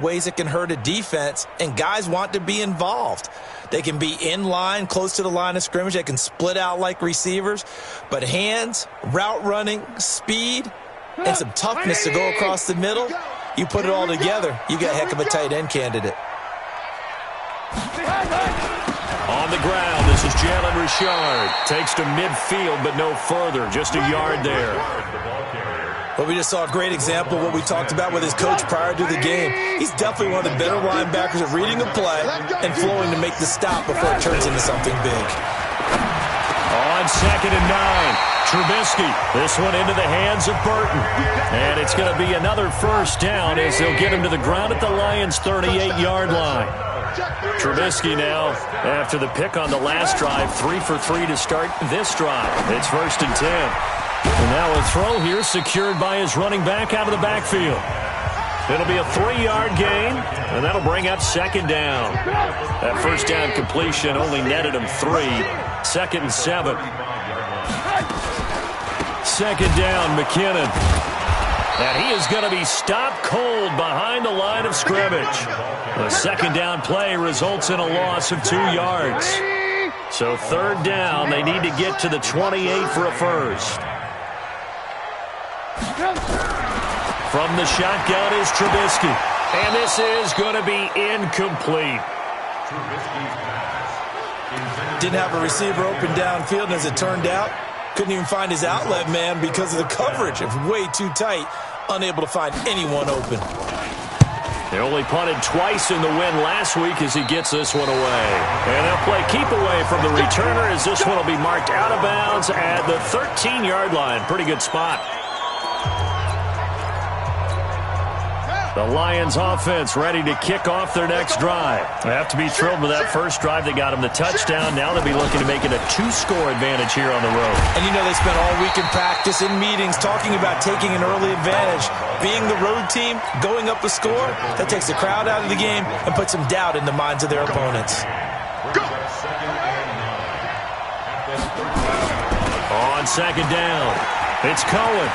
ways it can hurt a defense, and guys want to be involved. They can be in line, close to the line of scrimmage. They can split out like receivers. But hands, route running, speed, and some toughness to go across the middle, you put it all together, you got a heck of a tight end candidate. On the ground, this is Jalen Richard. Takes to midfield, but no further. Just a yard there. Well, we just saw a great example of what we talked about with his coach prior to the game. He's definitely one of the better linebackers at reading a play and flowing to make the stop before it turns into something big. On 2nd and 9, Trubisky. This one into the hands of Burton. And it's going to be another first down as they'll get him to the ground at the Lions' 38-yard line. Trubisky now, after the pick on the last drive, 3 for 3 to start this drive. It's 1st and 10. And now a throw here secured by his running back out of the backfield. It'll be a 3-yard gain, and that'll bring up 2nd down. That first down completion only netted him 3. 2nd and 7. 2nd down, McKinnon. And he is going to be stopped cold behind the line of scrimmage. The 2nd down play results in a loss of 2 yards. So 3rd down, they need to get to the 28 for a first. From the shotgun is Trubisky. And this is going to be incomplete. Didn't have a receiver open downfield, and as it turned out, couldn't even find his outlet man because of the coverage. It was way too tight, unable to find anyone open. They only punted twice in the win last week as he gets this one away. And they'll play keep away from the returner as this one will be marked out of bounds at the 13-yard line. Pretty good spot. The Lions offense ready to kick off their next drive. They have to be thrilled with that first drive. They got him the touchdown. Now they'll be looking to make it a 2-score advantage here on the road. And you know they spent all week in practice, in meetings, talking about taking an early advantage. Being the road team, going up a score, that takes the crowd out of the game and puts some doubt in the minds of their opponents. On 2nd down, it's Cohen.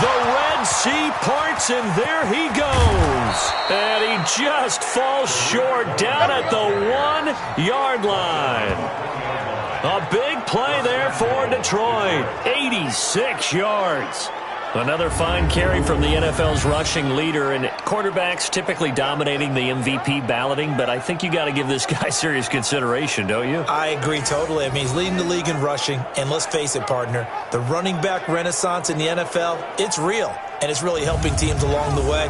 The Red Sea parts, and there he goes. And he just falls short down at the 1-yard line. A big play there for Detroit. 86 yards. Another fine carry from the NFL's rushing leader, and quarterbacks typically dominating the MVP balloting, but I think you got to give this guy serious consideration, don't you? I agree totally. I mean, he's leading the league in rushing, and let's face it, partner, the running back renaissance in the NFL, it's real, and it's really helping teams along the way.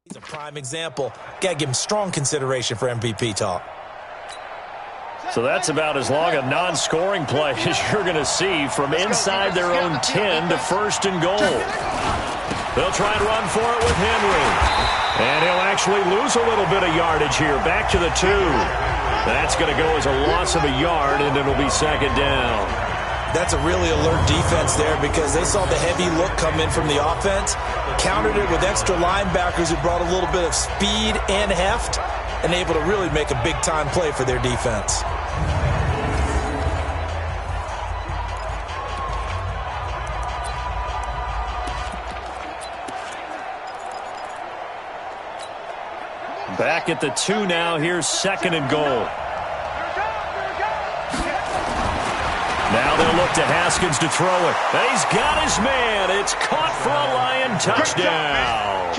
He's a prime example. Got to give him strong consideration for MVP talk. So that's about as long a non-scoring play as you're going to see from inside their own 10 to 1st and goal. They'll try and run for it with Henry. And he'll actually lose a little bit of yardage here. Back to the 2. That's going to go as a loss of a yard, and it'll be 2nd down. That's a really alert defense there because they saw the heavy look come in from the offense, countered it with extra linebackers who brought a little bit of speed and heft, and able to really make a big-time play for their defense. Back at the 2 now. Here's 2nd and goal. Now they'll look to Haskins to throw it. And he's got his man. It's caught for a Lion touchdown.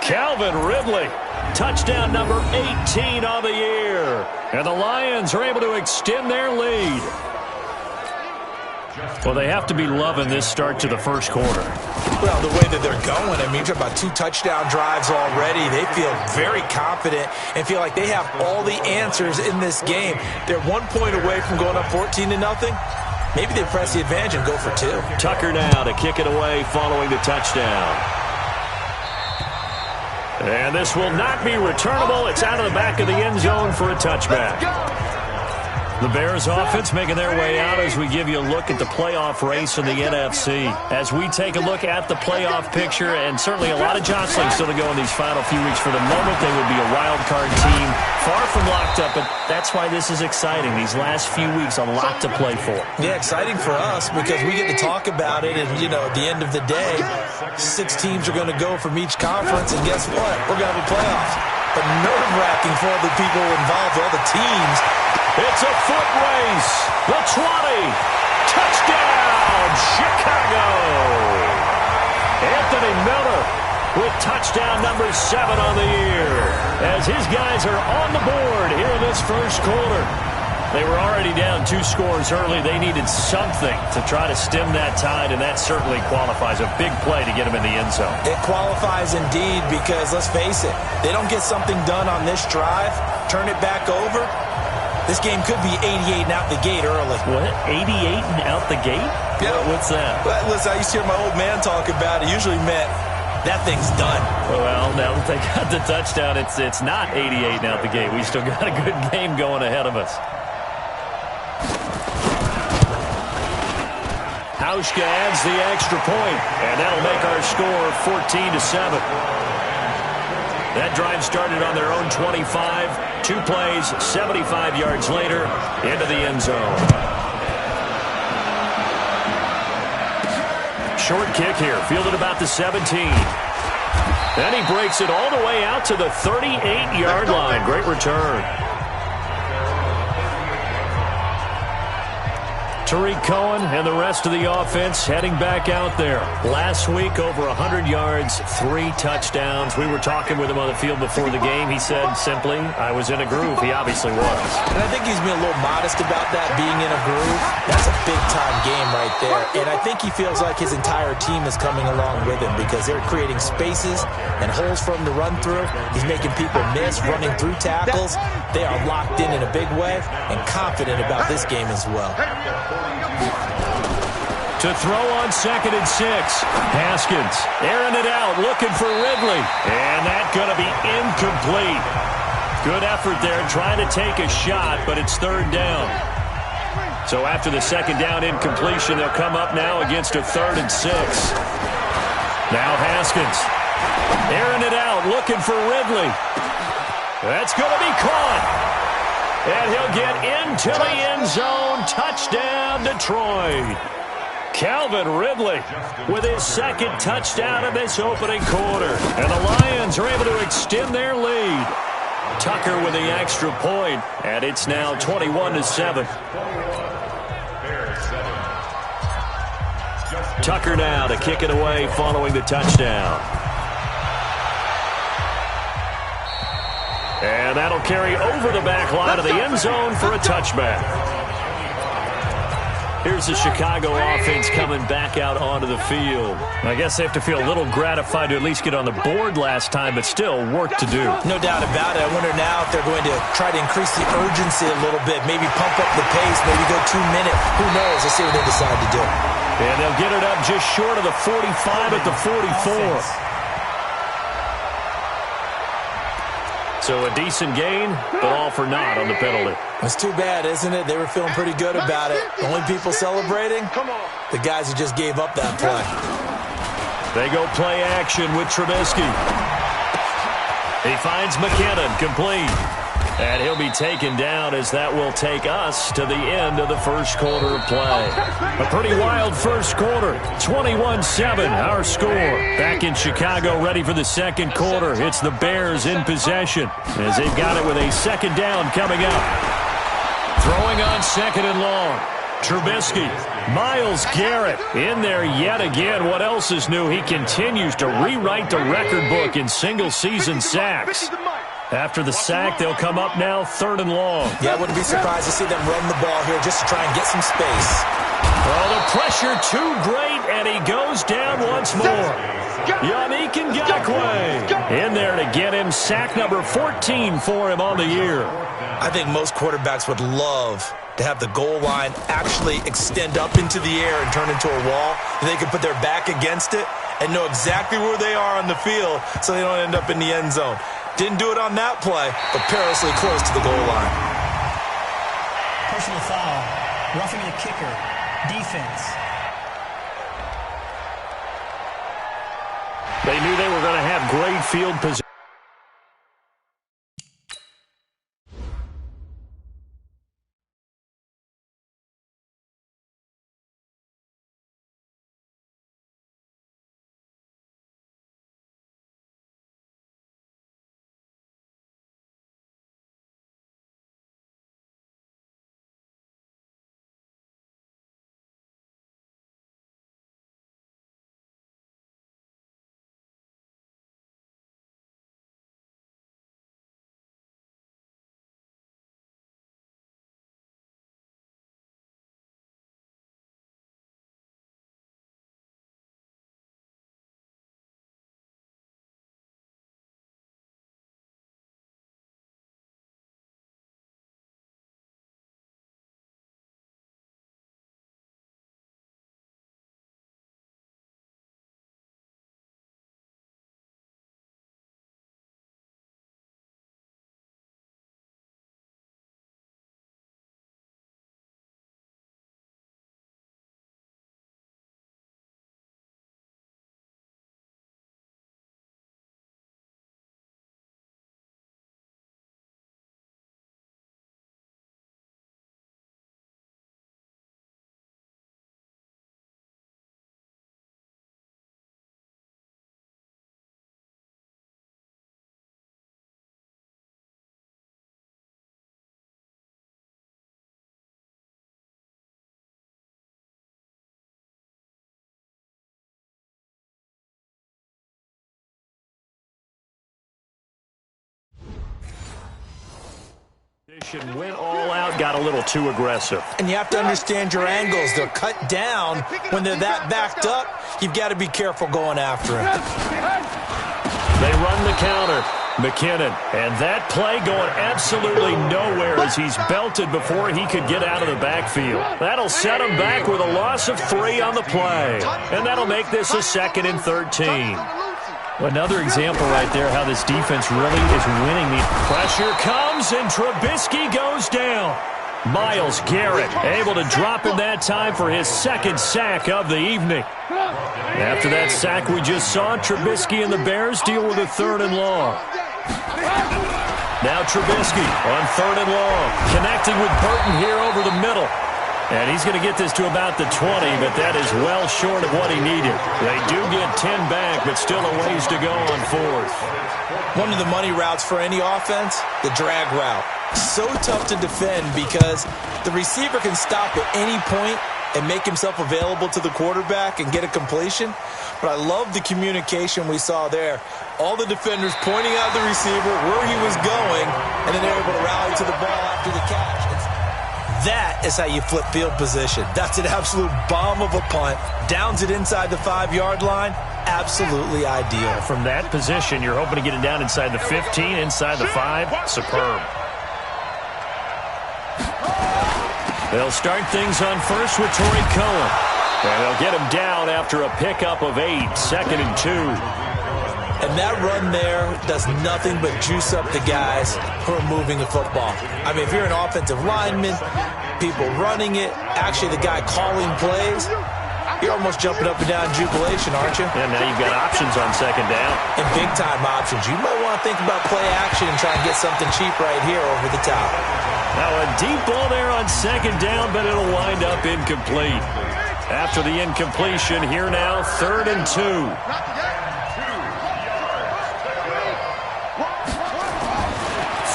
Calvin Ridley, touchdown number 18 on the year. And the Lions are able to extend their lead. Well, they have to be loving this start to the first quarter. Well, the way that they're going, I mean, you're talking about 2 touchdown drives already. They feel very confident and feel like they have all the answers in this game. They're 1 point away from going up 14-0. Maybe they press the advantage and go for 2. Tucker now to kick it away following the touchdown. And this will not be returnable. It's out of the back of the end zone for a touchback. The Bears offense making their way out as we give you a look at the playoff race in the NFC. As we take a look at the playoff picture, and certainly a lot of jostling still to go in these final few weeks. For the moment, they would be a wild card team, far from locked up, but that's why this is exciting. These last few weeks, a lot to play for. Yeah, exciting for us because we get to talk about it, and, you know, at the end of the day, 6 teams are going to go from each conference, and guess what? We're going to have a playoffs. But nerve-wracking for all the people involved, all the teams. It's a foot race. The 20. Touchdown, Chicago. Anthony Miller with touchdown number 7 on the year. As his guys are on the board here in this first quarter. They were already down 2 scores early. They needed something to try to stem that tide, and that certainly qualifies. A big play to get them in the end zone. It qualifies indeed because, let's face it, they don't get something done on this drive, turn it back over, this game could be 88 and out the gate early. What? 88 and out the gate? Yeah. What's that? Well, listen, I used to hear my old man talk about it. Usually meant that thing's done. Well, now that they got the touchdown, it's not 88 and out the gate. We still got a good game going ahead of us. Hauschka adds the extra point, and that'll make our score 14-7. That drive started on their own 25. 2 plays, 75 yards later, into the end zone. Short kick here, fielded about the 17. Then he breaks it all the way out to the 38-yard line. Great return. Tariq Cohen and the rest of the offense heading back out there. Last week, over 100 yards, 3 touchdowns. We were talking with him on the field before the game. He said simply, I was in a groove. He obviously was. And I think he's being a little modest about that, being in a groove. That's a big-time game right there. And I think he feels like his entire team is coming along with him because they're creating spaces and holes for him to run through. He's making people miss, running through tackles. They are locked in a big way and confident about this game as well. To throw on 2nd and 6. Haskins airing it out, looking for Ridley. And that's going to be incomplete. Good effort there, trying to take a shot, but it's 3rd down. So after the 2nd down incompletion, they'll come up now against a 3rd and 6. Now Haskins airing it out, looking for Ridley. That's going to be caught. And he'll get into the end zone. Touchdown, Detroit. Calvin Ridley with his 2nd touchdown in this opening quarter. And the Lions are able to extend their lead. Tucker with the extra point, and it's now 21-7. Tucker now to kick it away following the touchdown. And that'll carry over the back line of the end zone for a touchback. Here's the Chicago offense coming back out onto the field. I guess they have to feel a little gratified to at least get on the board last time, but still work to do. No doubt about it. I wonder now if they're going to try to increase the urgency a little bit, maybe pump up the pace, maybe go 2 minutes. Who knows? Let's see what they decide to do. And they'll get it up just short of the 45 at the 44. So a decent gain, but all for naught on the penalty. It's too bad, isn't it? They were feeling pretty good about it. The only people celebrating, the guys who just gave up that play. They go play action with Trubisky. He finds McKinnon complete. And he'll be taken down as that will take us to the end of the first quarter of play. A pretty wild first quarter. 21-7, our score. Back in Chicago, ready for the second quarter. It's the Bears in possession as they've got it with a 2nd down coming up. Throwing on 2nd and long. Trubisky. Myles Garrett in there yet again. What else is new? He continues to rewrite the record book in single-season sacks. After the sack, they'll come up now 3rd and long. Yeah, I wouldn't be surprised to see them run the ball here just to try and get some space. Oh, the pressure too great, and he goes down once more. Yannick Ngakoue in there to get him sack number 14 for him on the year. I think most quarterbacks would love to have the goal line actually extend up into the air and turn into a wall. And they can put their back against it and know exactly where they are on the field so they don't end up in the end zone. Didn't do it on that play, but perilously close to the goal line. Personal foul, roughing the kicker, defense. They knew they were going to have great field position. Went all out, got a little too aggressive. And you have to understand your angles. They're cut down. When they're that backed up, you've got to be careful going after him. They run the counter. McKinnon. And that play going absolutely nowhere as he's belted before he could get out of the backfield. That'll set him back with a loss of 3 on the play. And that'll make this a 2nd and 13. Another example right there how this defense really is winning. The pressure comes, and Trubisky goes down. Myles Garrett able to drop him that time for his 2nd sack of the evening. After that sack we just saw, Trubisky and the Bears deal with a 3rd and long. Now Trubisky on 3rd and long, connecting with Burton here over the middle. And he's going to get this to about the 20, but that is well short of what he needed. They do get 10 back, but still a ways to go on 4th. One of the money routes for any offense, the drag route. So tough to defend because the receiver can stop at any point and make himself available to the quarterback and get a completion. But I love the communication we saw there. All the defenders pointing out the receiver, where he was going, and then they're able to rally to the ball after the catch. That is how you flip field position. That's an absolute bomb of a punt. Downs it inside the 5-yard line. Absolutely ideal. From that position, you're hoping to get it down inside the 15, inside the 5. Superb. They'll start things on first with Torrey Cohen. And they'll get him down after a pickup of 8, 2nd and 2. And that run there does nothing but juice up the guys who are moving the football. I mean, if you're an offensive lineman, people running it, actually the guy calling plays, you're almost jumping up and down in jubilation, aren't you? Yeah, now you've got options on 2nd down. And big-time options. You might want to think about play action and try and get something cheap right here over the top. Now a deep ball there on 2nd down, but it'll wind up incomplete. After the incompletion, here now 3rd and 2.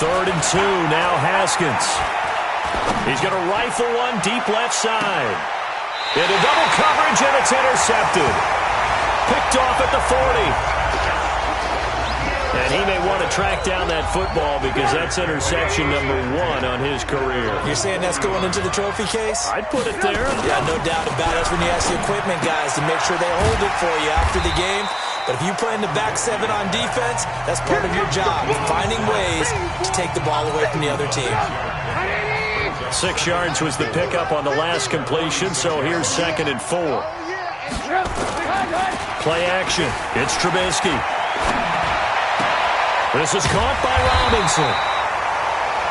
3rd and 2, now Haskins. He's going to rifle one deep left side. Into double coverage, and it's intercepted. Picked off at the 40. And he may want to track down that football because that's interception number 1 on his career. You're saying that's going into the trophy case? I'd put it there. Yeah, no doubt about it. That's when you ask the equipment guys to make sure they hold it for you after the game. But if you play in the back 7 on defense, that's part of your job, finding ways to take the ball away from the other team. 6 yards was the pickup on the last completion, so here's 2nd and 4. Play action. It's Trubisky. This is caught by Robinson.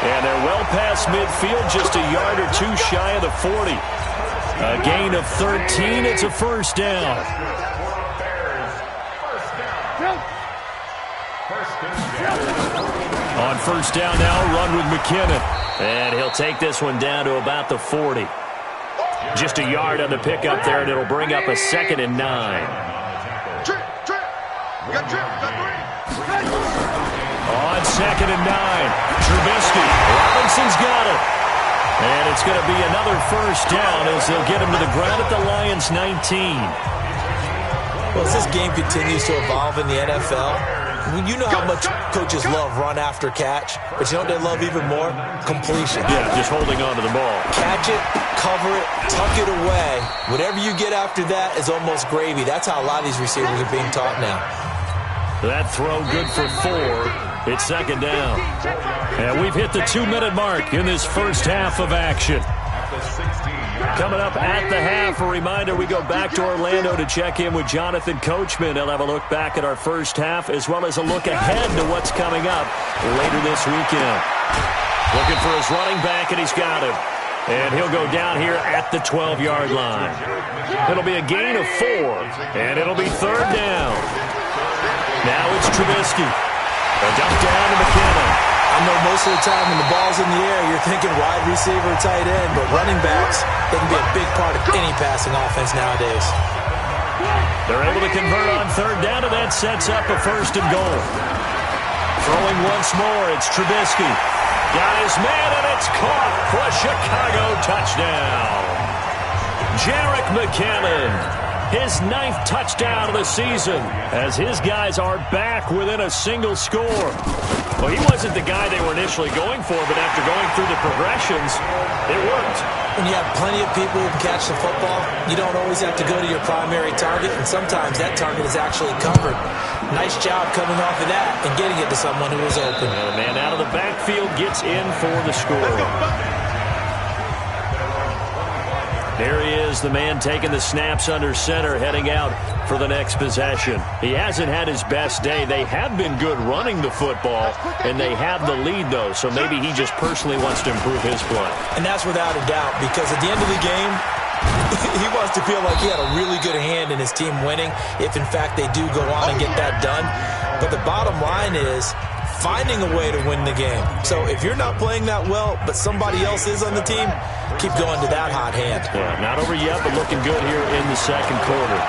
And they're well past midfield, just a yard or 2 shy of the 40. A gain of 13. It's a first down. On first down now, run with McKinnon. And he'll take this one down to about the 40. Just a yard on the pickup there, and it'll bring up a 2nd and 9. On 2nd and 9, Trubisky. Robinson's got it. And it's going to be another first down as they'll get him to the ground at the Lions' 19. Well, as this game continues to evolve in the NFL, you know how much coaches love run after catch, but you know what they love even more? Completion. Yeah, just holding on to the ball. Catch it, cover it, tuck it away. Whatever you get after that is almost gravy. That's how a lot of these receivers are being taught now. That throw good for 4. It's 2nd down. And we've hit the 2-minute mark in this first half of action. Coming up at the half, a reminder, we go back to Orlando to check in with Jonathan Coachman. He'll have a look back at our first half as well as a look ahead to what's coming up later this weekend. Looking for his running back, and he's got him. And he'll go down here at the 12-yard line. It'll be a gain of 4, and it'll be 3rd down. Now it's Trubisky. A dump down to McKinnon. I know most of the time when the ball's in the air, you're thinking wide receiver, tight end, but running backs, they can be a big part of any passing offense nowadays. They're able to convert on 3rd down, and that sets up a 1st and goal. Throwing once more, it's Trubisky. Got his man, and it's caught for a Chicago touchdown. Jerick McKinnon. His 9th touchdown of the season as his guys are back within a single score. Well, he wasn't the guy they were initially going for, but after going through the progressions, it worked. When you have plenty of people who can catch the football, you don't always have to go to your primary target, and sometimes that target is actually covered. Nice job coming off of that and getting it to someone who was open. And the man out of the backfield gets in for the score. There he is, the man taking the snaps under center, heading out for the next possession. He hasn't had his best day. They have been good running the football, and they have the lead, though, so maybe he just personally wants to improve his play. And that's without a doubt, because at the end of the game, he wants to feel like he had a really good hand in his team winning, if in fact they do go on and get that done. But the bottom line is finding a way to win the game. So if you're not playing that well, but somebody else is on the team, keep going to that hot hand. Yeah, not over yet, but looking good here in the 2nd quarter.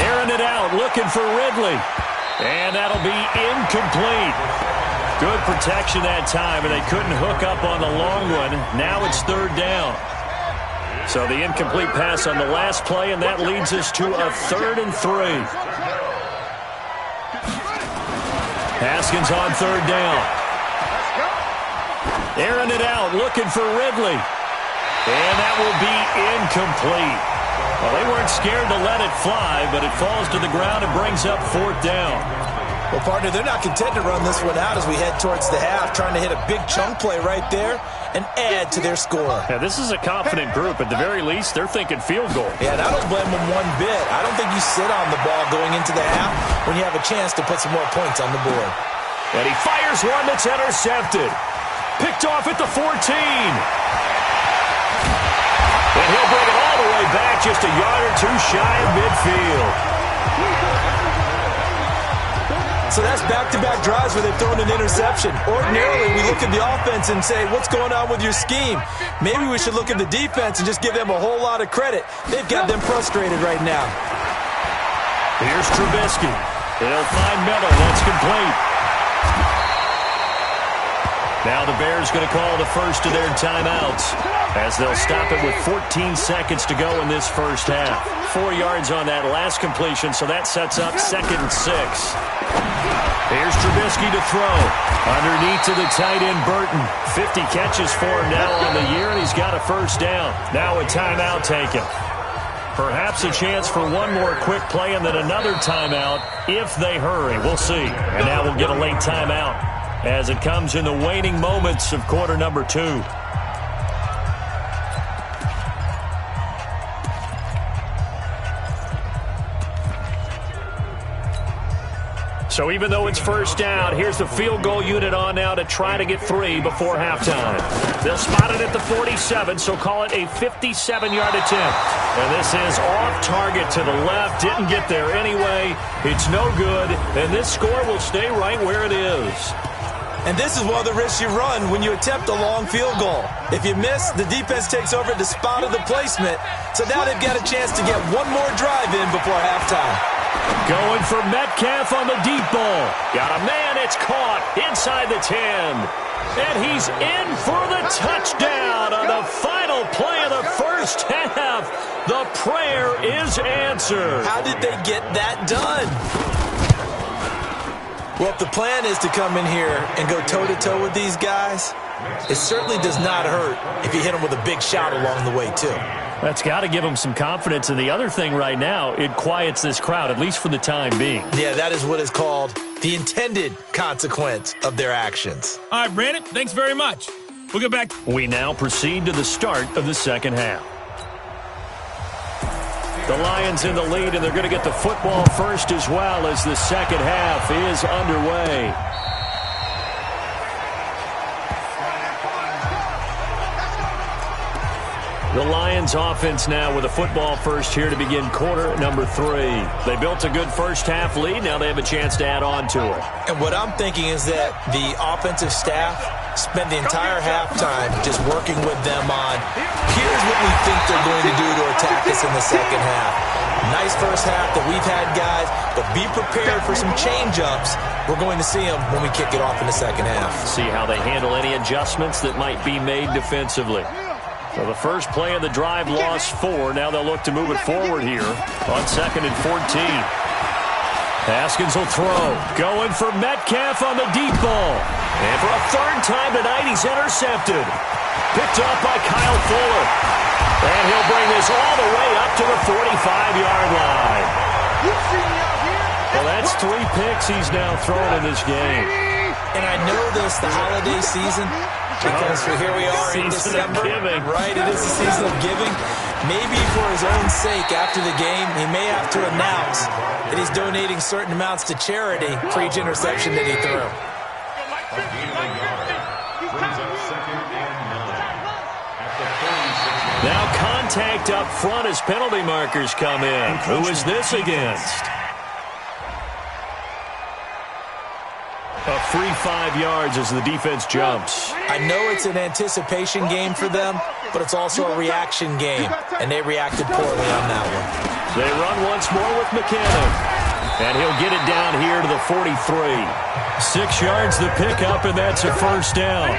Airing it out, looking for Ridley. And that'll be incomplete. Good protection that time, and they couldn't hook up on the long one. Now it's 3rd down. So the incomplete pass on the last play, and that leads us to a 3rd and 3. Haskins on 3rd down. Airing it out, looking for Ridley. And that will be incomplete. Well, they weren't scared to let it fly, but it falls to the ground and brings up 4th down. Well, partner, they're not content to run this one out as we head towards the half, trying to hit a big chunk play right there and add to their score. Yeah, this is a confident group. At the very least, they're thinking field goal. Yeah, and I don't blame them one bit. I don't think you sit on the ball going into the half when you have a chance to put some more points on the board. And he fires one that's intercepted. Picked off at the 14. And he'll bring it all the way back, just a yard or 2 shy of midfield. So that's back-to-back drives where they've thrown an interception. Ordinarily, we look at the offense and say, what's going on with your scheme? Maybe we should look at the defense and just give them a whole lot of credit. They've got them frustrated right now. Here's Trubisky. They'll find Miller. That's complete. Now the Bears going to call the first of their timeouts as they'll stop it with 14 seconds to go in this first half. 4 yards on that last completion, so that sets up 2nd and 6. Here's Trubisky to throw. Underneath to the tight end, Burton. 50 catches for him now on the year, and he's got a first down. Now a timeout taken. Perhaps a chance for one more quick play and then another timeout if they hurry. We'll see. And now we'll get a late timeout as it comes in the waning moments of quarter number 2. So even though it's first down, here's the field goal unit on now to try to get 3 before halftime. They'll spot it at the 47, so call it a 57-yard attempt. And this is off target to the left. Didn't get there anyway. It's no good, and this score will stay right where it is. And this is one of the risks you run when you attempt a long field goal. If you miss, the defense takes over at the spot of the placement. So now they've got a chance to get one more drive in before halftime. Going for Metcalf on the deep ball. Got a man, it's caught inside the 10. And he's in for the touchdown on the final play of the first half. The prayer is answered. How did they get that done? Well, if the plan is to come in here and go toe-to-toe with these guys, it certainly does not hurt if you hit them with a big shot along the way, too. That's got to give them some confidence. And the other thing right now, it quiets this crowd, at least for the time being. Yeah, that is what is called the intended consequence of their actions. All right, Brandon, thanks very much. We'll get back. We now proceed to the start of the second half. The Lions in the lead, and they're going to get the football first as well as the second half is underway. The Lions offense now with a football first here to begin quarter number 3. They built a good first half lead. Now they have a chance to add on to it. And what I'm thinking is that the offensive staff spend the entire halftime just working with them on, here's what we think they're going to do to attack us in the second half. Nice first half that we've had, guys, but be prepared for some change-ups. We're going to see them when we kick it off in the second half. See how they handle any adjustments that might be made defensively. So the first play of the drive lost 4. Now they'll look to move it forward here on 2nd and 14. Haskins will throw. Going for Metcalf on the deep ball. And for a third time tonight, he's intercepted. Picked up by Kyle Fuller. And he'll bring this all the way up to the 45-yard line. Well, that's 3 picks he's now thrown in this game. And I know this, the holiday season, because here we are in December, right? It is the season of giving. Maybe for his own sake after the game, he may have to announce that he's donating certain amounts to charity for each interception that he threw. Now contact up front as penalty markers come in. Who is this against? A free 5 yards as the defense jumps. I know it's an anticipation game for them, but it's also a reaction game, and they reacted poorly on that one. They run once more with McKinnon, and he'll get it down here to the 43. 6 yards the pickup, and that's a first down.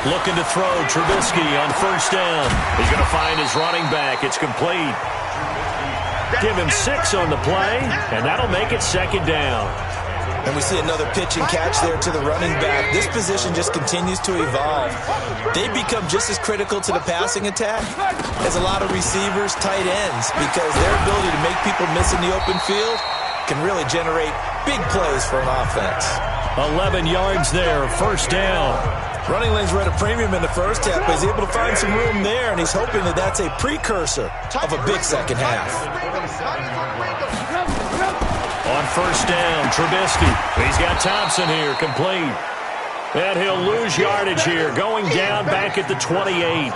Looking to throw, Trubisky on first down. He's going to find his running back. It's complete. Give him 6 on the play, and that'll make it second down. And we see another pitch and catch there to the running back. This position just continues to evolve. They become just as critical to the passing attack as a lot of receivers, tight ends, because their ability to make people miss in the open field can really generate big plays for an offense. 11 yards there, first down. Running lanes were at a premium in the first half, but he's able to find some room there, and he's hoping that that's a precursor of a big second half. On first down, Trubisky. He's got Thompson here, complete. And he'll lose yardage here, going down back at the 28.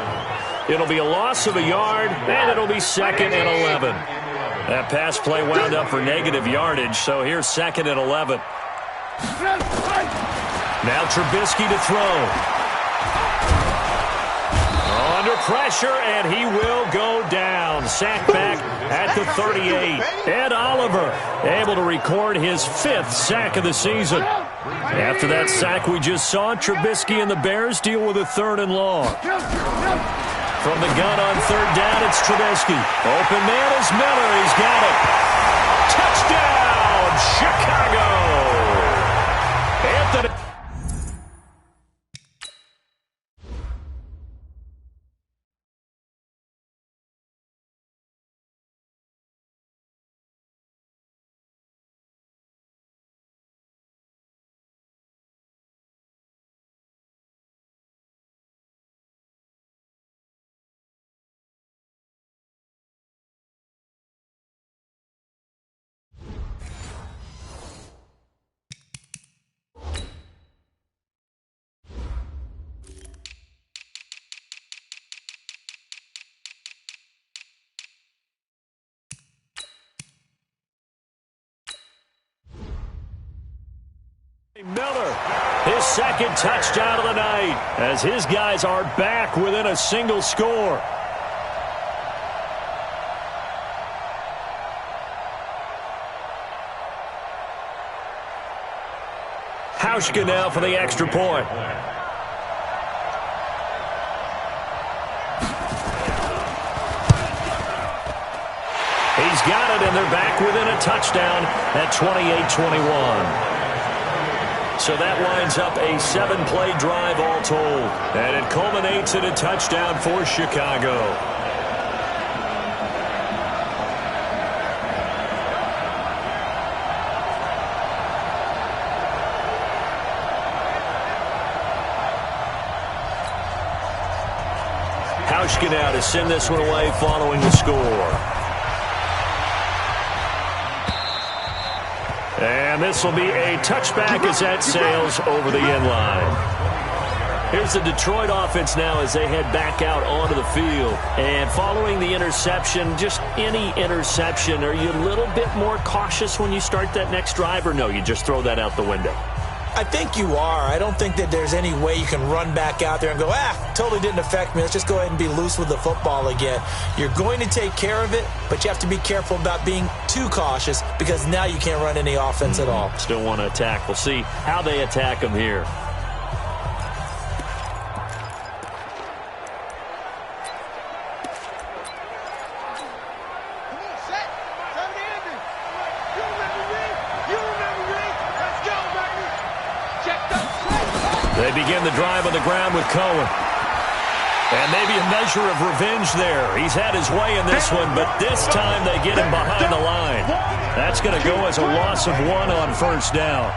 It'll be a loss of a yard, and it'll be 2nd and 11. That pass play wound up for negative yardage, so here's 2nd and 11. Now Trubisky to throw. On Under pressure, and he will go down. Sack back at the 38. Ed Oliver able to record his 5th sack of the season. After that sack we just saw, Trubisky and the Bears deal with a 3rd and long. From the gun on 3rd down, it's Trubisky. Open man is Miller. He's got it. Touchdown, Chicago. Anthony. Miller, his 2nd touchdown of the night, as his guys are back within a single score. Hauschka now for the extra point. He's got it, and they're back within a touchdown at 28-21. So that winds up a 7-play drive all told. And it culminates in a touchdown for Chicago. Hauschka now to send this one away following the score. And this will be a touchback as that sails over the end line. Here's the Detroit offense now as they head back out onto the field. And following the interception, just any interception, are you a little bit more cautious when you start that next drive, or no, you just throw that out the window? I think you are. I don't think that there's any way you can run back out there and go, totally didn't affect me. Let's just go ahead and be loose with the football again. You're going to take care of it, but you have to be careful about being too cautious because now you can't run any offense at all. Still want to attack. We'll see how they attack them here. They begin the drive on the ground with Cohen. And maybe a measure of revenge there. He's had his way in this one, but this time they get him behind the line. That's going to go as a loss of 1 on 1st down.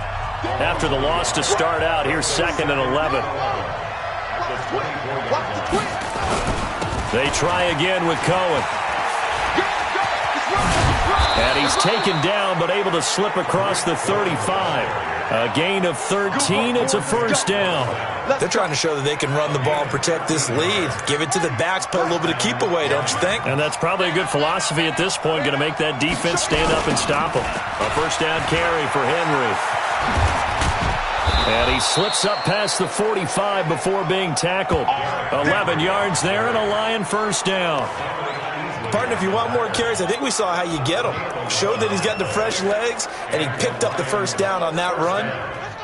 After the loss to start out, here's 2nd and 11. They try again with Cohen. And he's taken down, but able to slip across the 35. A gain of 13. It's a 1st down. They're trying to show that they can run the ball and protect this lead. Give it to the backs, play a little bit of keep away, don't you think? And that's probably a good philosophy at this point. Going to make that defense stand up and stop them. A 1st down carry for Henry. And he slips up past the 45 before being tackled. 11 yards there and a Lion 1st down. Partner, if you want more carries, I think we saw how you get him. Showed that he's got the fresh legs, and he picked up the 1st down on that run.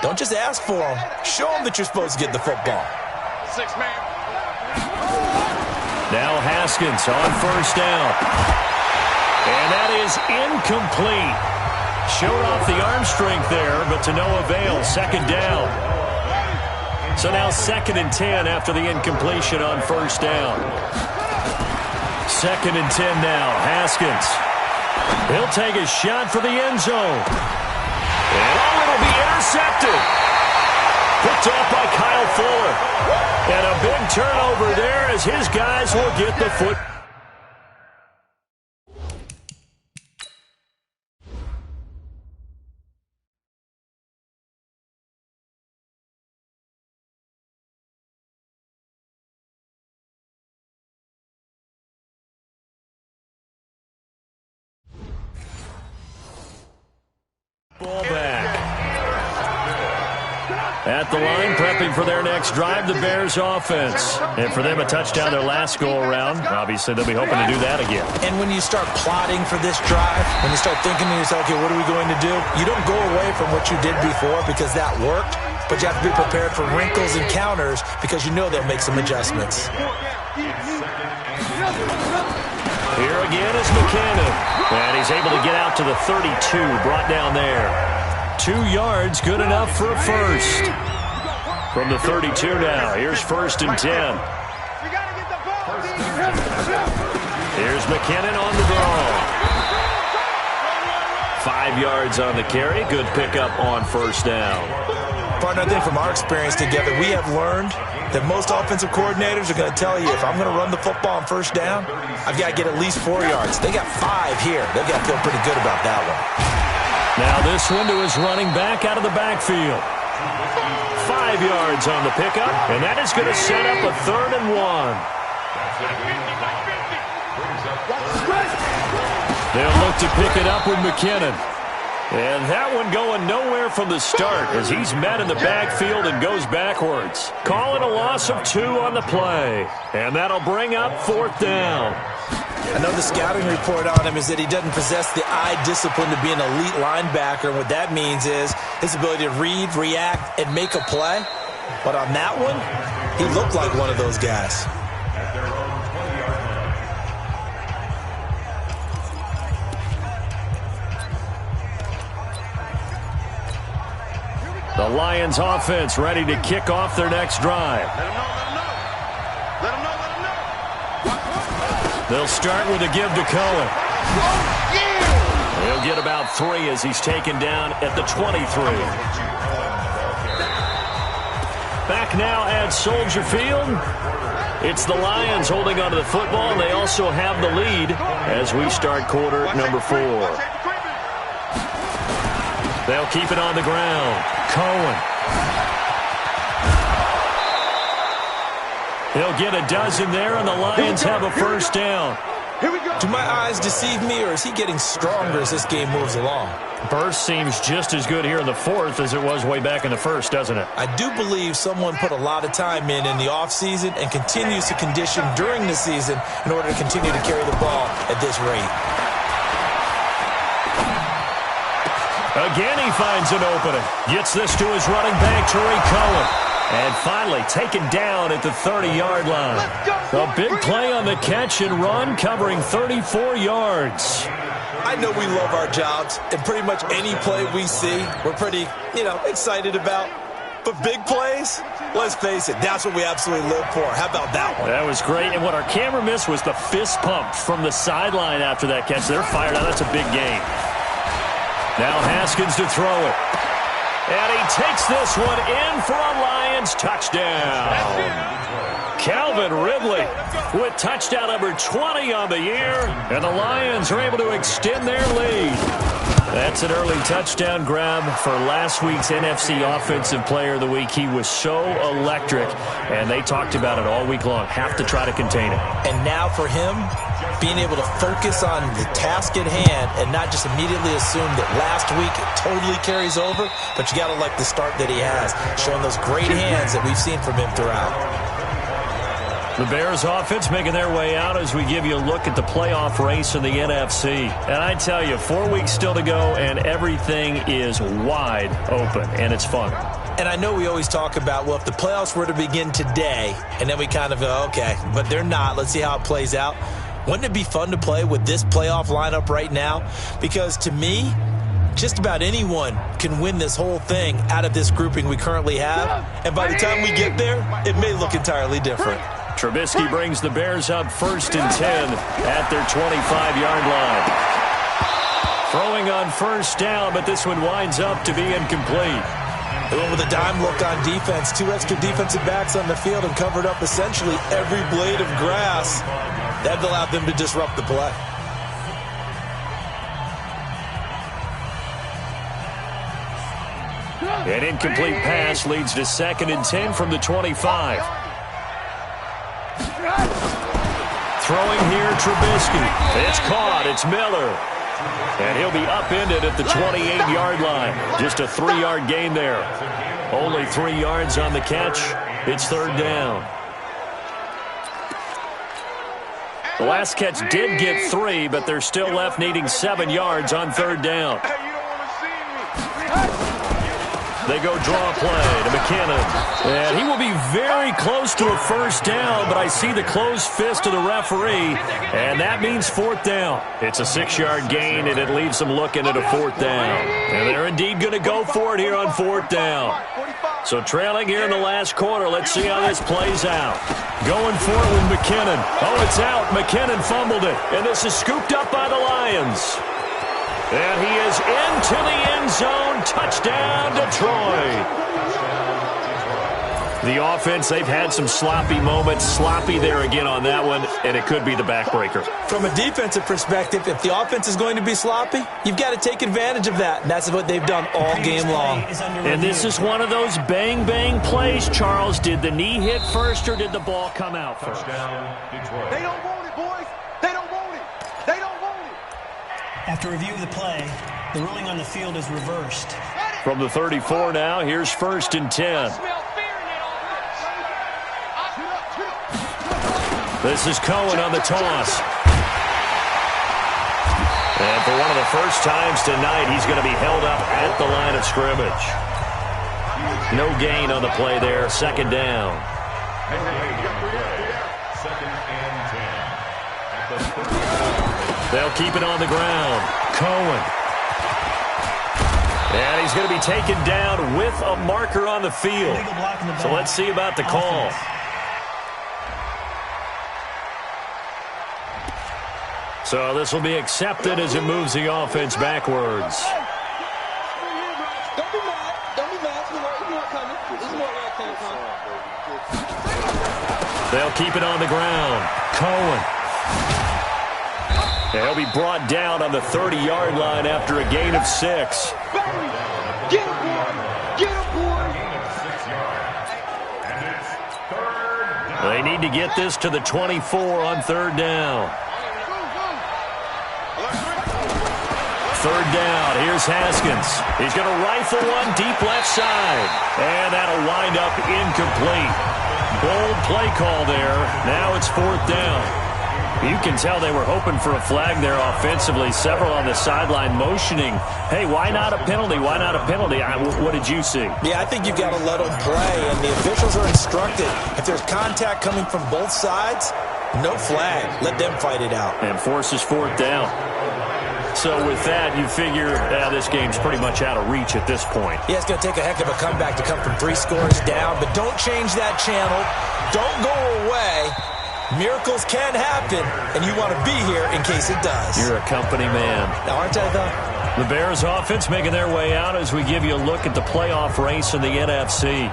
Don't just ask for him. Show him that you're supposed to get the football. 6-man. Now Haskins on 1st down. And that is incomplete. Showed off the arm strength there, but to no avail. 2nd down. So now 2nd and 10 after the incompletion on 1st down. 2nd and 10 now. Haskins. He'll take a shot for the end zone. And it'll be intercepted. Picked off by Kyle Fuller. And a big turnover there as his guys will get the foot. Ball back. At the line, prepping for their next drive, the Bears offense. And for them, a touchdown their last go-around. Obviously, they'll be hoping to do that again. And when you start plotting for this drive, when you start thinking to yourself, okay, what are we going to do? You don't go away from what you did before because that worked, but you have to be prepared for wrinkles and counters because you know they'll make some adjustments. Here again is McKinnon. And he's able to get out to the 32, brought down there. 2 yards, good enough for a first. From the 32 now, here's 1st and 10. Here's McKinnon on the draw. 5 yards on the carry, good pickup on 1st down. Partner, I think from our experience together, we have learned that most offensive coordinators are going to tell you, if I'm going to run the football on 1st down, I've got to get at least 4 yards. They got 5 here. They've got to feel pretty good about that one. Now this one to his running back out of the backfield. 5 yards on the pickup, and that is going to set up a 3rd and 1. They'll look to pick it up with McKinnon. And that one going nowhere from the start as he's met in the backfield and goes backwards. Calling a loss of 2 on the play. And that'll bring up 4th down. I know the scouting report on him is that he doesn't possess the eye discipline to be an elite linebacker. And what that means is his ability to read, react, and make a play. But on that one, he looked like one of those guys. The Lions offense ready to kick off their next drive. They'll start with a give to Cohen. He'll get about 3 as he's taken down at the 23. Back now at Soldier Field. It's the Lions holding onto the football, and they also have the lead as we start quarter number 4. They'll keep it on the ground. Cohen. He'll get a dozen there, and the Lions have a 1st down. Do my eyes deceive me, or is he getting stronger as this game moves along? Burst seems just as good here in the 4th as it was way back in the 1st, doesn't it? I do believe someone put a lot of time in the offseason and continues to condition during the season in order to continue to carry the ball at this rate. Again, he finds an opening. Gets this to his running back, Tariq Cohen. And finally taken down at the 30-yard line. A big play on the catch and run, covering 34 yards. I know we love our jobs, and pretty much any play we see, we're pretty, excited about. But big plays, let's face it, that's what we absolutely live for. How about that one? That was great. And what our camera missed was the fist pump from the sideline after that catch. They're fired out. That's a big game. Now Haskins to throw it. And he takes this one in for a Lions touchdown. Calvin Ridley with touchdown number 20 on the year. And the Lions are able to extend their lead. That's an early touchdown grab for last week's NFC Offensive Player of the Week. He was so electric, and they talked about it all week long. Have to try to contain it. And now for him, being able to focus on the task at hand and not just immediately assume that last week it totally carries over, but you got to like the start that he has, showing those great hands that we've seen from him throughout. The Bears offense making their way out as we give you a look at the playoff race in the NFC. And I tell you, 4 weeks still to go, and everything is wide open, and it's fun. And I know we always talk about, well, if the playoffs were to begin today, and then we kind of go, okay, but they're not. Let's see how it plays out. Wouldn't it be fun to play with this playoff lineup right now? Because to me, just about anyone can win this whole thing out of this grouping we currently have. And by the time we get there, it may look entirely different. Trubisky brings the Bears up 1st and 10 at their 25-yard line. Throwing on 1st down, but this one winds up to be incomplete. They went with a dime look on defense. 2 extra defensive backs on the field and covered up essentially every blade of grass. That allowed them to disrupt the play. An incomplete pass leads to 2nd and 10 from the 25. Throwing here, Trubisky. It's caught. It's Miller. And he'll be upended at the 28-yard line. Just a 3-yard gain there. Only 3 yards on the catch. It's third down. The last catch did get 3, but they're still left needing 7 yards on third down. They go draw play to McKinnon. And he will be very close to a first down, but I see the closed fist of the referee, and that means fourth down. It's a 6-yard gain, and it leaves them looking at a fourth down. And they're indeed going to go for it here on fourth down. So trailing here in the last quarter, let's see how this plays out. Going for it with McKinnon. Oh, it's out. McKinnon fumbled it, and this is scooped up by the Lions. And he is into the end zone. Touchdown, Detroit. The offense, they've had some sloppy moments. Sloppy there again on that one, and it could be the backbreaker. From a defensive perspective, if the offense is going to be sloppy, you've got to take advantage of that. And that's what they've done all game long. And this is one of those bang-bang plays, Charles. Did the knee hit first, or did the ball come out first? They don't want it, boys. They don't want it. They don't want it. After review of the play, the ruling on the field is reversed. From the 34 now, here's first and 10. This is Cohen on the toss. And for one of the first times tonight, he's going to be held up at the line of scrimmage. No gain on the play there. Second down. They'll keep it on the ground. Cohen. And he's going to be taken down with a marker on the field. So let's see about the call. So this will be accepted as it moves the offense backwards. Don't be mad. Don't be mad. It's more coming. It's more like came from. They'll keep it on the ground. Cohen. They'll be brought down on the 30-yard line after a gain of 6. Get him, boy. Get him, boy. They need to get this to the 24 on third down. Third down, here's Haskins. He's going to rifle one deep left side. And that'll wind up incomplete. Bold play call there. Now it's fourth down. You can tell they were hoping for a flag there offensively. Several on the sideline motioning, hey, why not a penalty? Why not a penalty? What did you see? Yeah, I think you've got to let them play, and the officials are instructed. If there's contact coming from both sides, no flag. Let them fight it out. And forces fourth down. So with that, you figure this game's pretty much out of reach at this point. Yeah, it's going to take a heck of a comeback to come from 3 scores down, but don't change that channel. Don't go away. Miracles can happen, and you want to be here in case it does. You're a company man. Now, aren't I, though? The Bears offense making their way out as we give you a look at the playoff race in the NFC.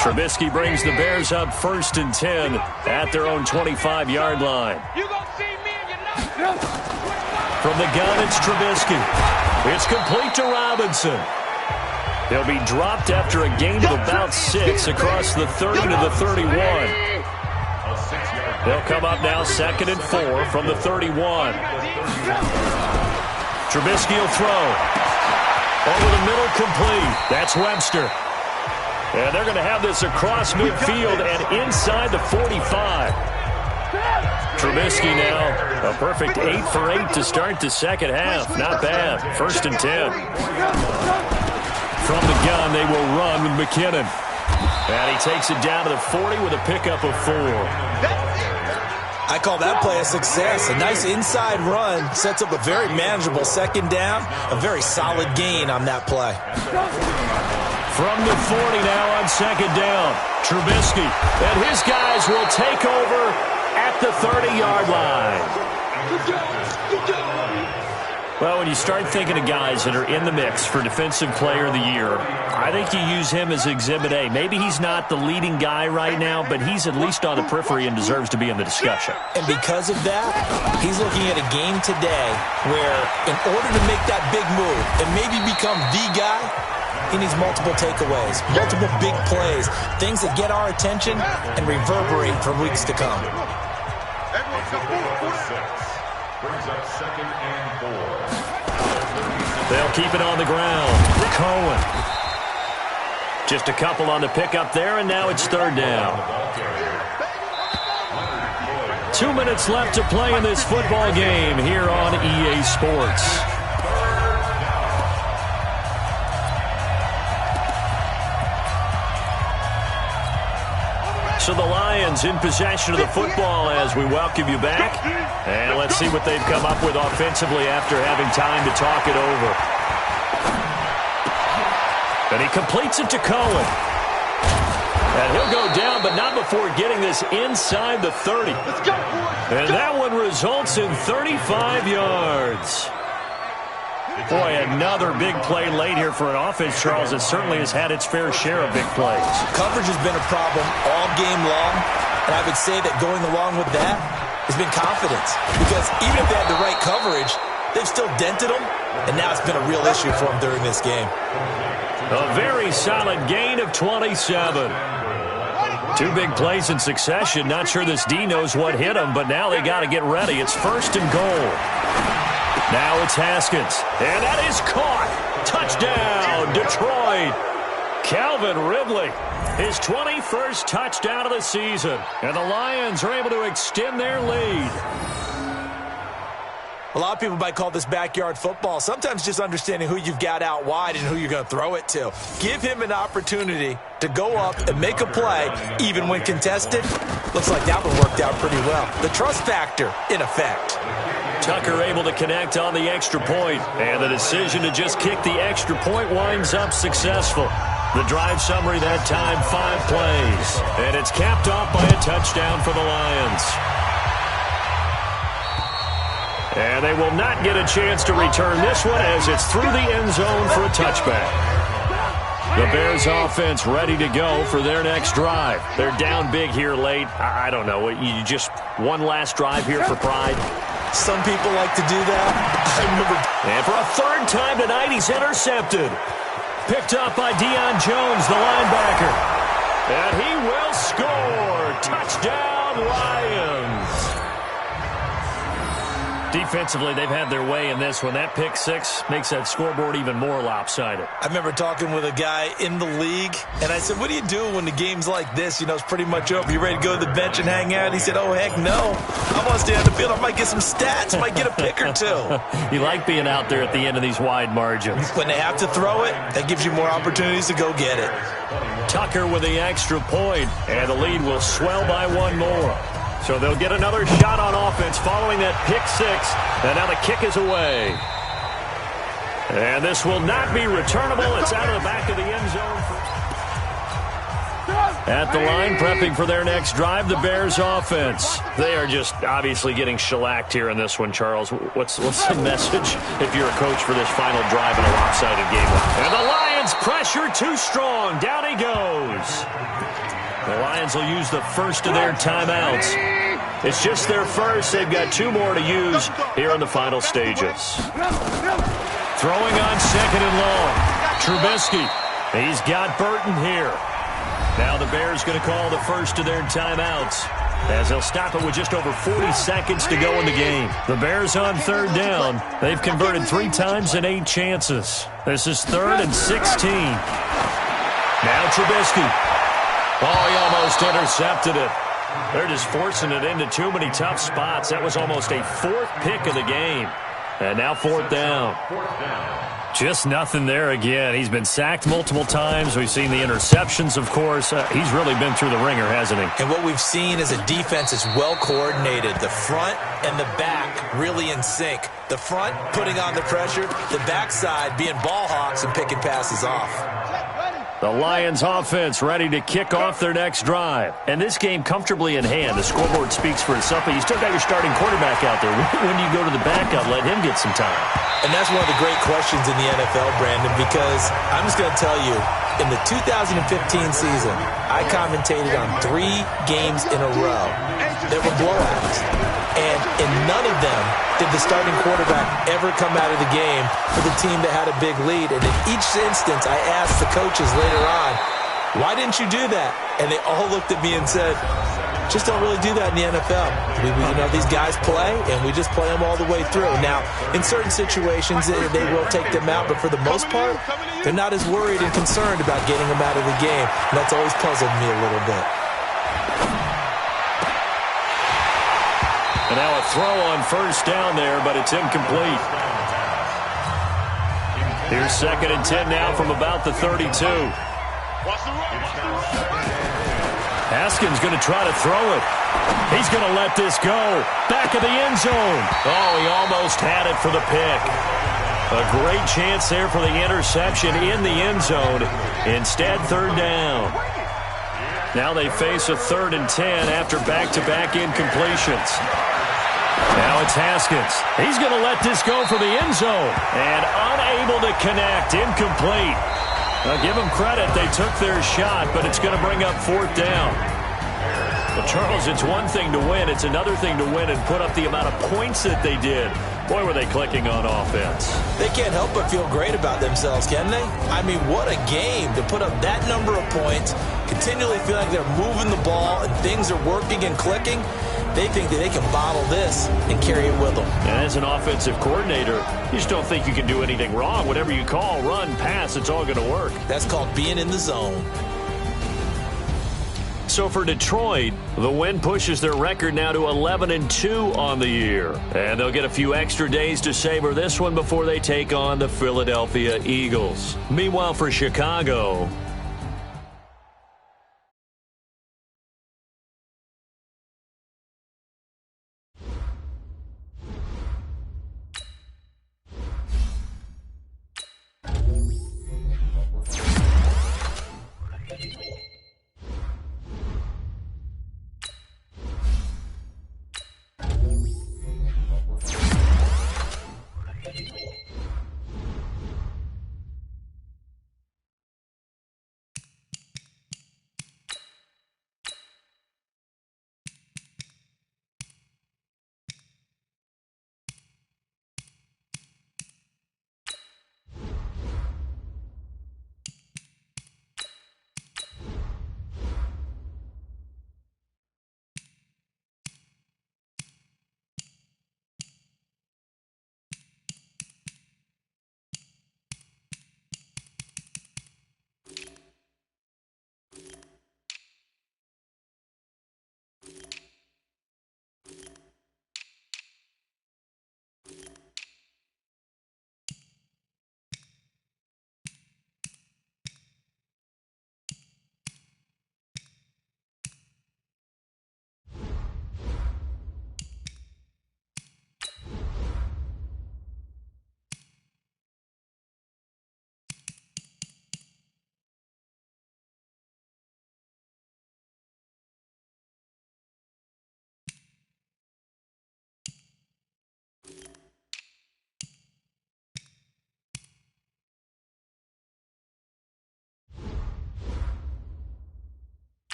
Trubisky brings the Bears up first and 10 at their own 25-yard line. From the gun, it's Trubisky. It's complete to Robinson. He'll be dropped after a gain of about 6 across the 30 to the 31. They'll come up now second and 4 from the 31. Trubisky will throw. Over the middle, complete. That's Webster. And they're going to have this across midfield and inside the 45. Trubisky now, a perfect 8 for 8 to start the second half. Not bad. First and 10. From the gun, they will run with McKinnon. And he takes it down to the 40 with a pickup of 4. I call that play a success. A nice inside run sets up a very manageable second down. A very solid gain on that play. From the 40 now on second down. Trubisky and his guys will take over at the 30-yard line. Well, when you start thinking of guys that are in the mix for Defensive Player of the Year, I think you use him as Exhibit A. Maybe he's not the leading guy right now, but he's at least on the periphery and deserves to be in the discussion. And because of that, he's looking at a game today where in order to make that big move and maybe become the guy, he needs multiple takeaways, multiple big plays, things that get our attention and reverberate for weeks to come. Brings up 2nd and 4. They'll keep it on the ground. Cohen. Just a couple on the pickup there, and now it's 3rd down. 2 minutes left to play in this football game here on EA Sports. So the Lions in possession of the football as we welcome you back. And let's see what they've come up with offensively after having time to talk it over. And he completes it to Cohen. And he'll go down, but not before getting this inside the 30. And that one results in 35 yards. Boy, another big play late here for an offense, Charles, that certainly has had its fair share of big plays. Coverage has been a problem all game long, and I would say that going along with that has been confidence. Because even if they had the right coverage, they've still dented them, and now it's been a real issue for them during this game. A very solid gain of 27. 2 big plays in succession. Not sure this D knows what hit him, but now they got to get ready. It's 1st and goal. Now it's Haskins, and that is caught. Touchdown, Detroit. Calvin Ridley, his 21st touchdown of the season, and the Lions are able to extend their lead. A lot of people might call this backyard football. Sometimes just understanding who you've got out wide and who you're going to throw it to. Give him an opportunity to go up and make a play, even when contested. Looks like that one worked out pretty well. The trust factor in effect. Tucker able to connect on the extra point, and the decision to just kick the extra point winds up successful. The drive summary that time, 5 plays, and it's capped off by a touchdown for the Lions. And they will not get a chance to return this one as it's through the end zone for a touchback. The Bears offense ready to go for their next drive. They're down big here late. I don't know. You just one last drive here for pride. Some people like to do that. I remember. And for a 3rd time tonight, he's intercepted. Picked up by Deion Jones, the linebacker. And he will score. Touchdown, Lions. Defensively, they've had their way in this one. That pick 6 makes that scoreboard even more lopsided. I remember talking with a guy in the league, and I said, what do you do when the game's like this? You know, it's pretty much over. You ready to go to the bench and hang out? He said, oh, heck no. I want to stay on the field. I might get some stats. Might get a pick or 2. You like being out there at the end of these wide margins. When they have to throw it, that gives you more opportunities to go get it. Tucker with the extra point, and the lead will swell by 1 more. So they'll get another shot on offense following that pick 6. And now the kick is away. And this will not be returnable. It's out of the back of the end zone. At the line, prepping for their next drive, the Bears offense. They are just obviously getting shellacked here in this one, Charles. What's the message if you're a coach for this final drive in a lopsided game? And the Lions pressure too strong. Down he goes. The Lions will use the first of their timeouts. It's just their first. They've got 2 more to use here in the final stages. Throwing on 2nd and long. Trubisky. He's got Burton here. Now the Bears going to call the first of their timeouts as they'll stop it with just over 40 seconds to go in the game. The Bears on 3rd down. They've converted 3 times in 8 chances. This is 3rd and 16. Now Trubisky. Oh, he almost intercepted it. They're just forcing it into too many tough spots. That was almost a 4th pick of the game. And now 4th down. Just nothing there again. He's been sacked multiple times. We've seen the interceptions, of course. He's really been through the ringer, hasn't he? And what we've seen is a defense is well coordinated. The front and the back really in sync. The front putting on the pressure. The backside being ball hawks and picking passes off. The Lions offense ready to kick off their next drive. And this game comfortably in hand. The scoreboard speaks for itself, but you still got your starting quarterback out there. When do you go to the backup, let him get some time? And that's one of the great questions in the NFL, Brandon, because I'm just going to tell you, in the 2015 season, I commentated on 3 games in a row that were blowouts. And in none of them did the starting quarterback ever come out of the game for the team that had a big lead. And in each instance, I asked the coaches later on, why didn't you do that? And they all looked at me and said, just don't really do that in the NFL. These guys play, and we just play them all the way through. Now, in certain situations, they will take them out, but for the most part, they're not as worried and concerned about getting them out of the game. And that's always puzzled me a little bit. And now a throw on first down there, but it's incomplete. Here's 2nd and 10 now from about the 32. Haskins going to try to throw it. He's going to let this go. Back of the end zone. Oh, he almost had it for the pick. A great chance there for the interception in the end zone. Instead, 3rd down. Now they face a 3rd and 10 after back-to-back incompletions. Now it's Haskins. He's going to let this go for the end zone. And unable to connect. Incomplete. Now give them credit. They took their shot, but it's going to bring up 4th down. Well, Charles, it's one thing to win. It's another thing to win and put up the amount of points that they did. Boy, were they clicking on offense. They can't help but feel great about themselves, can they? I mean, what a game to put up that number of points, continually feel like they're moving the ball and things are working and clicking. They think that they can bottle this and carry it with them. And as an offensive coordinator, you just don't think you can do anything wrong. Whatever you call, run, pass, it's all going to work. That's called being in the zone. So for Detroit, the win pushes their record now to 11-2 on the year. And they'll get a few extra days to savor this one before they take on the Philadelphia Eagles. Meanwhile, for Chicago,